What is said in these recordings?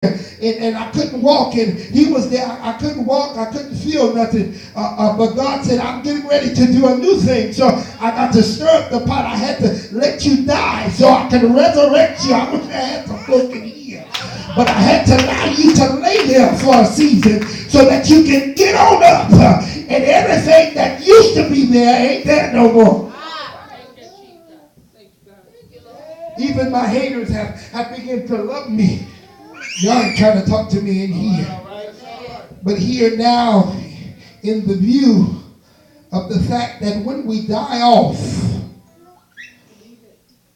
and I couldn't walk, and he was there. I couldn't walk, I couldn't feel nothing. But God said, I'm getting ready to do a new thing. So I got to stir up the pot. I had to let you die so I can resurrect you. I wish I had some folk in here. But I had to allow you to lay there for a season so that you can get on up. And everything that used to be there ain't there no more. Even my haters have begun to love me. Y'all ain't trying to talk to me in here. But here now, in the view of the fact that when we die off,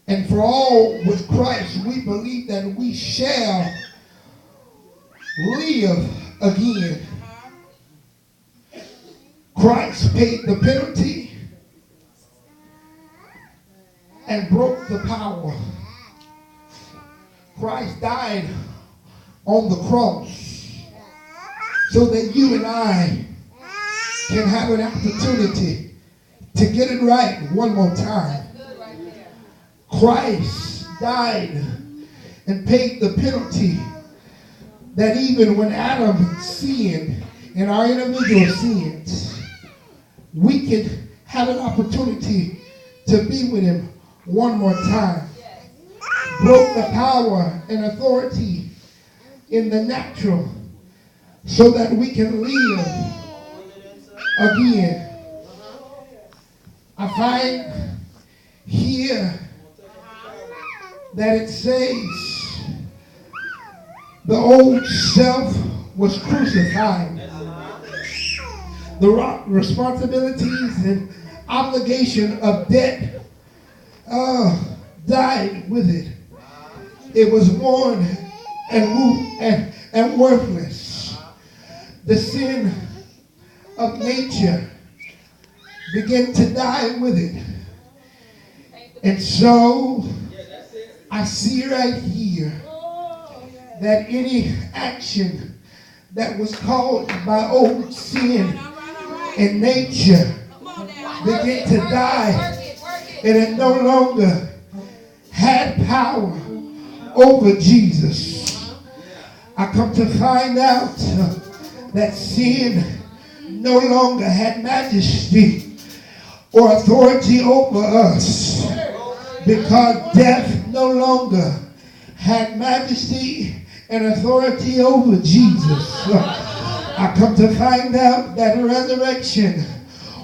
and for all with Christ, we believe that we shall live again. Christ paid the penalty and broke the power. Christ died on the cross so that you and I can have an opportunity to get it right one more time. Christ died and paid the penalty that even when Adam sinned and our individual sins, we can have an opportunity to be with him one more time. Broke the power and authority in the natural so that we can live again. I find here that it says the old self was crucified. The responsibilities and obligation of debt died with it. It was worn and worthless. The sin of nature began to die with it. And so I see right here that any action that was caused by old sin and nature began to die, and it no longer had power over Jesus. I come to find out that sin no longer had majesty or authority over us, because death no longer had majesty and authority over Jesus. I come to find out that resurrection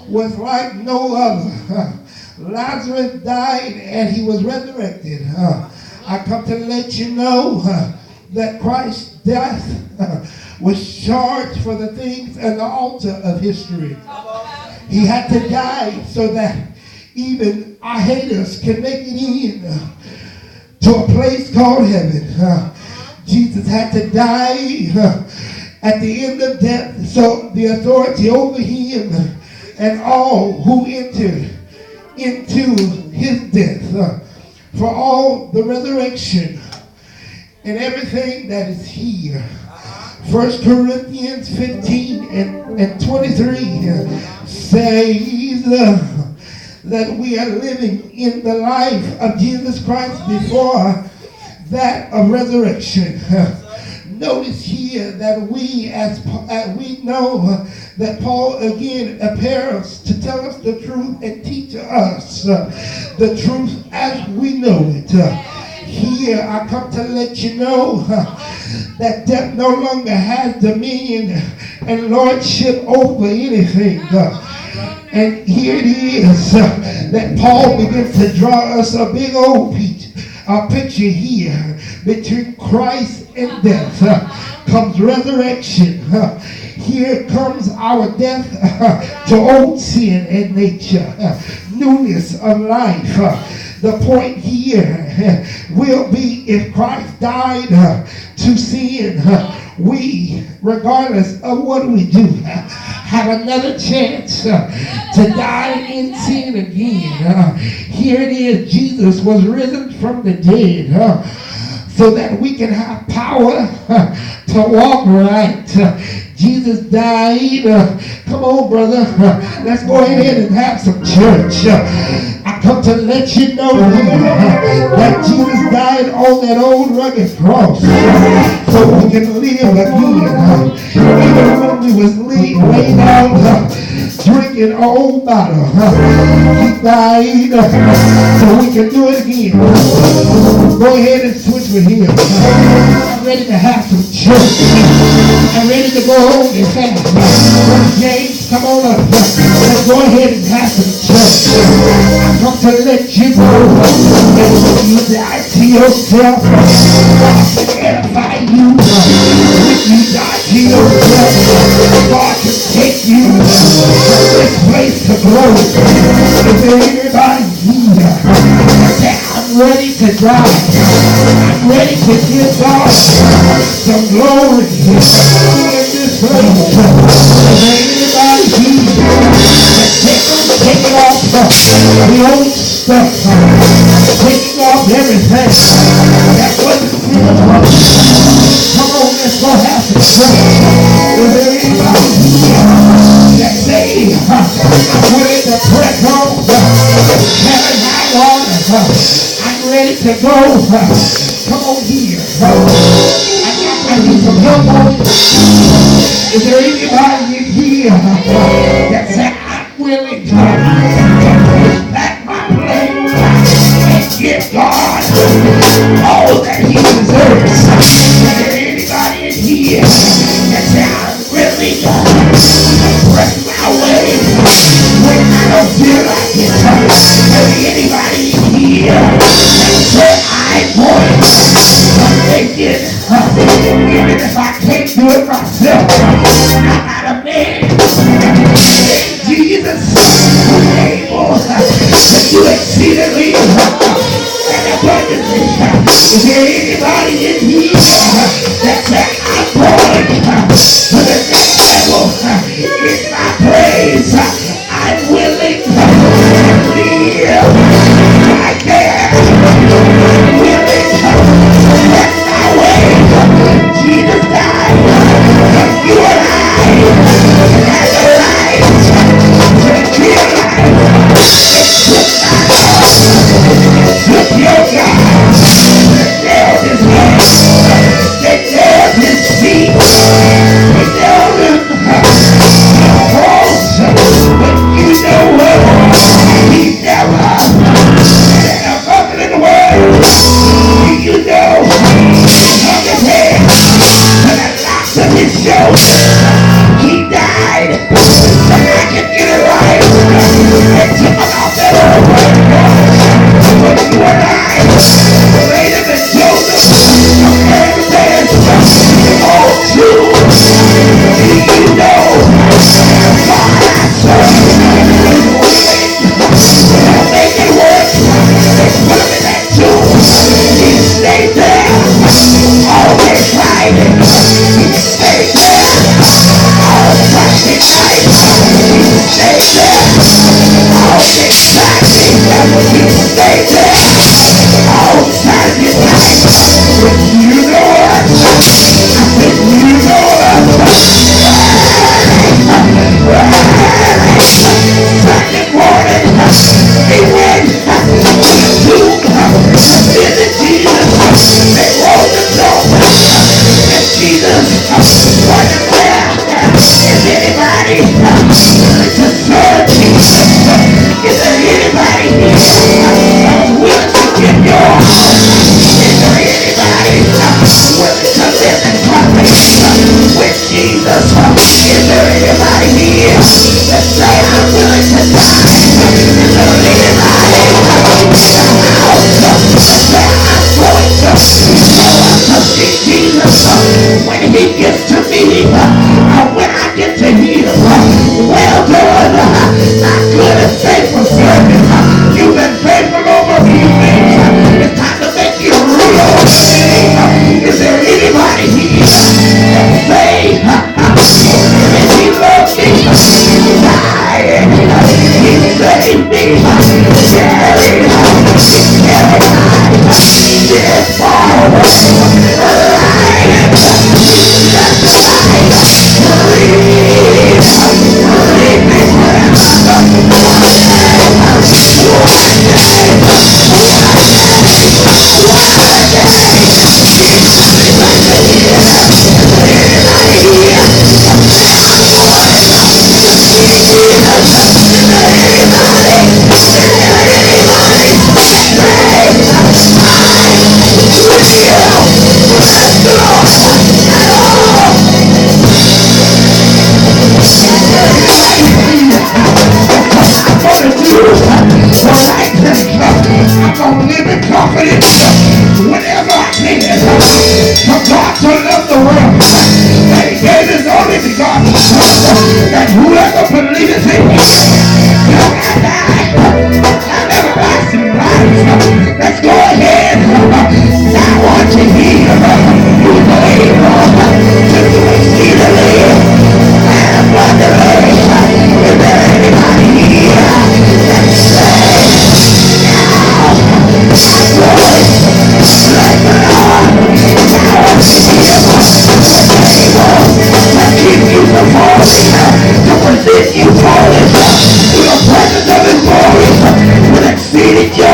was like no other. Lazarus died and he was resurrected. I come to let you know that Christ's death was charged for the things and the altar of history. He had to die so that even our haters can make it in to a place called heaven. Jesus had to die at the end of death, so the authority over him and all who entered into his death, for all the resurrection and everything that is here. 1 Corinthians 15 and 23 says that we are living in the life of Jesus Christ before that of resurrection. Notice here that we know that Paul again appears to tell us the truth and teach us the truth as we know it. Here I come to let you know that death no longer has dominion and lordship over anything. And here it is that Paul begins to draw us a big old picture here. Between Christ and death comes resurrection. Here comes our death to old sin and nature. Newness of life. The point here will be, if Christ died to sin, we, regardless of what we do, have another chance to die in sin again. Here it is, Jesus was risen from the dead so that we can have power to walk right. Jesus died. Come on, brother. Let's go ahead and have some church. I come to let you know that Jesus died on that old rugged cross so we can live again. Even when we was laid out drinking old bottle, he died so we can do it again. Go ahead and switch with him. I'm ready to have some church. I'm ready to go home and fast. James, come on up. Let's go ahead and have some church. I come to let you know that when you die to yourself, God can edify you. When you die to yourself, God can take you from this place to glory. Is there anybody here that say, I'm ready to die? I'm ready to give God some glory in this place. Is there anybody here that take it off the old stuff, taking off everything that wasn't good? Come on, let's go have some church. Is there anybody here that say, I'm ready to press on, carry high water, I'm ready to go? Come on here. I need some help on it. Is there anybody in here that say, I'm willing to push back my plate and give God all that he deserves? Is there anybody in here that say, I'm willing to press my way when I don't feel like it? Is there anybody in here that say, I'm going to make it? Even if I can't do it myself, I got a man named Jesus who's able to do exceedingly and abundantly. Is there anybody in here that said, I'm going to the next level in my praise? I'm willing to live right there. I'm willing to press my way. Jesus died for you and I, and the right to kill life. It took my God, it took your God. They nailed his hands, they nailed his feet, they nailed him to the cross. But you know what? He never said a mumbling word. You know, hung his head to the locks of his shoulder. He died so I could get it right. They took him off that old road. But you and I laid him in Joseph of Arimathea. Oh, true. Do you know God I serve? They'll make it work. They put him in that tomb. He stayed there all day Friday. He stayed there all Friday night. He stayed there all day Saturday. He stayed there all Saturday night. But you know what? I said, you know what? Sunday morning, he went to the tomb to visit Jesus. They rolled the stone, and Jesus wasn't there. Is anybody to serve Jesus? Is there anybody here that's willing to give your all? Is there anybody willing to live in combination with Jesus? Is there anybody here that say, I'm willing to die? Is there anybody in the house that say, I'm going to show up to see Jesus when he gets to me, when I get to him? Well done, my good and faithful servant. You've been faithful over a few things. It's time to make you real. Is there anybody here that say, if he loves me, he died, he saved me, carried, he carried this far away. So right now, I'm going to live in confidence whenever I can. For God to love the world, that he gave his only begotten Son, that whoever believes in him shall not die, have everlasting life. Let's go ahead. Now want to hear who's able to do exceedingly and abundantly. Is there anybody here that says now? Voice like the Lord. Now want to hear who's able to keep you from falling, to present you flawless to the presence of his glory with exceeding joy.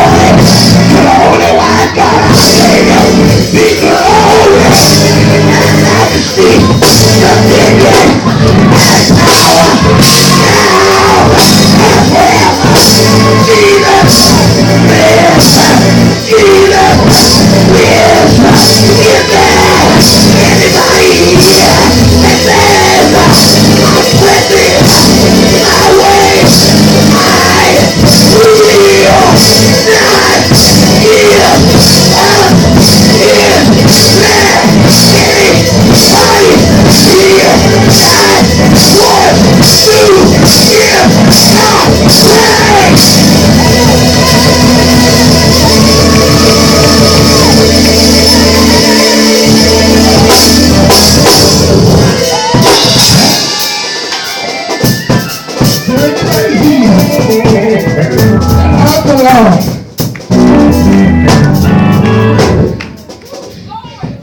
To the Holy One God our Savior be glory and majesty, dominion and power now and forever. Jesus lives. Jesus lives. Is there anybody here that says, I'm pressing my way, I will not give up? Is there anybody here that wants to give up?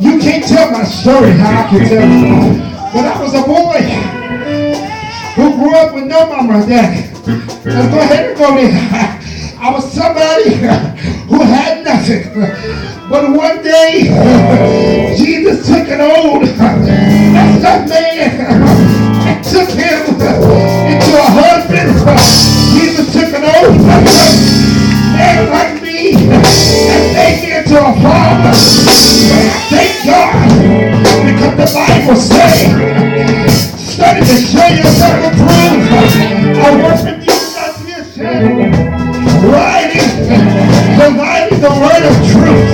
You can't tell my story how I can tell you. But I was a boy who grew up with no mama or daddy. Let's go ahead and go there. I was somebody who had nothing. But one day, Jesus took an old messed up man and took him into a husband. Jesus took an old man like me and made me into a father. Thank God, because the Bible says, study to show yourself approved. I work with you not to be ashamed. Providing the word of truth.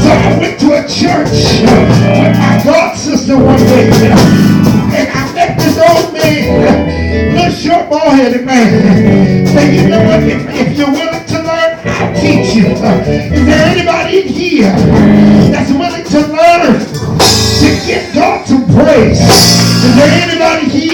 So I went to a church with my god sister one day, and I met this old man, little short bald-headed man. Say, you know what? If you're willing to learn, I'll teach you. Is there anybody in here that's willing to learn to give God some praise? Is there anybody here